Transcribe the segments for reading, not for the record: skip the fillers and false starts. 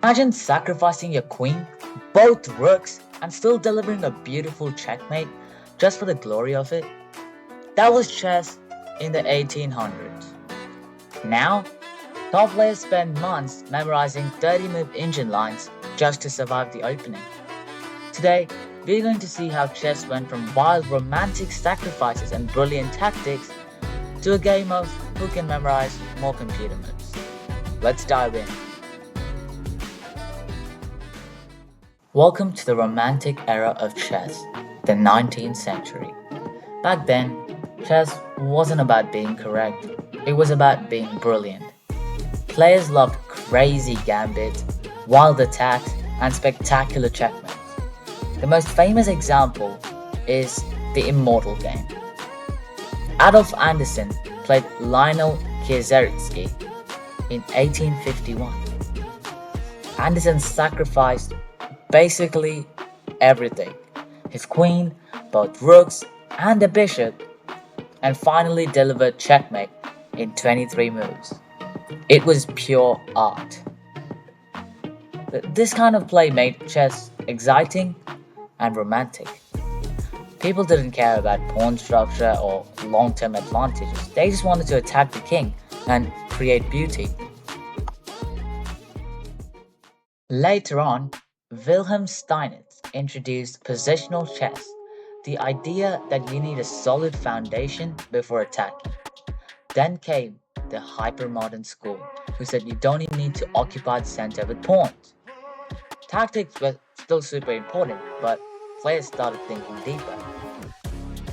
Imagine sacrificing your queen, both rooks, and still delivering a beautiful checkmate just for the glory of it. That was chess in the 1800s. Now, top players spend months memorizing 30-move engine lines just to survive the opening. Today, we're going to see how chess went from wild romantic sacrifices and brilliant tactics to a game of who can memorize more computer moves. Let's dive in. Welcome to the romantic era of chess, the 19th century. Back then, chess wasn't about being correct, it was about being brilliant. Players loved crazy gambits, wild attacks, and spectacular checkmates. The most famous example is the Immortal Game. Adolf Anderssen played Lionel Kieseritzky in 1851. Anderssen sacrificed basically everything, his queen, both rooks, and a bishop, and finally delivered checkmate in 23 moves. It was pure art. This kind of play made chess exciting and romantic. People didn't care about pawn structure or long-term advantages. They just wanted to attack the king and create beauty. Later on, Wilhelm Steinitz introduced positional chess, the idea that you need a solid foundation before attacking. Then came the hypermodern school, who said you don't even need to occupy the center with pawns. Tactics were still super important, but players started thinking deeper.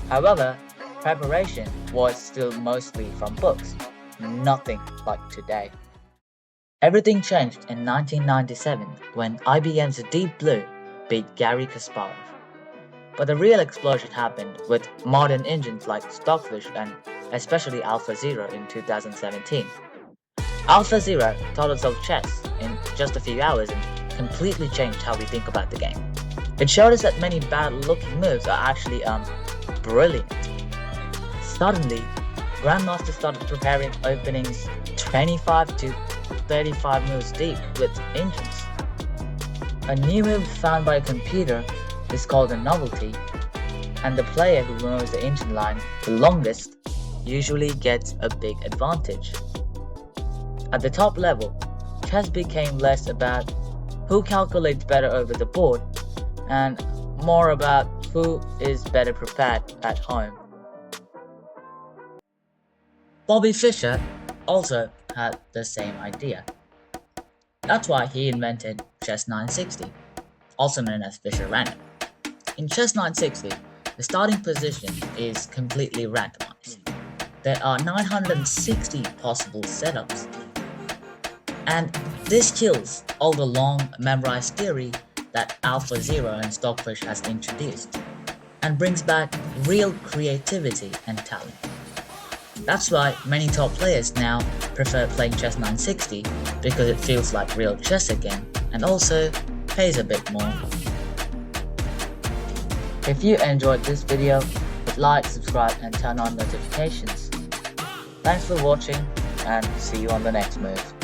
However, preparation was still mostly from books, nothing like today. Everything changed in 1997 when IBM's Deep Blue beat Garry Kasparov. But the real explosion happened with modern engines like Stockfish and especially AlphaZero in 2017. AlphaZero taught us of chess in just a few hours and completely changed how we think about the game. It showed us that many bad-looking moves are actually brilliant. Suddenly, grandmasters started preparing openings 25 to 35 moves deep with engines. A new move found by a computer is called a novelty, and the player who knows the engine line the longest usually gets a big advantage. At the top level, chess became less about who calculates better over the board and more about who is better prepared at home. Bobby Fischer also had the same idea. That's why he invented Chess 960, also known as Fischer Random. In Chess 960, the starting position is completely randomized. There are 960 possible setups, and this kills all the long memorized theory that AlphaZero and Stockfish has introduced, and brings back real creativity and talent. That's why many top players now prefer playing Chess 960 because it feels like real chess again and also pays a bit more. If you enjoyed this video, hit like, subscribe and turn on notifications. Thanks for watching and see you on the next move.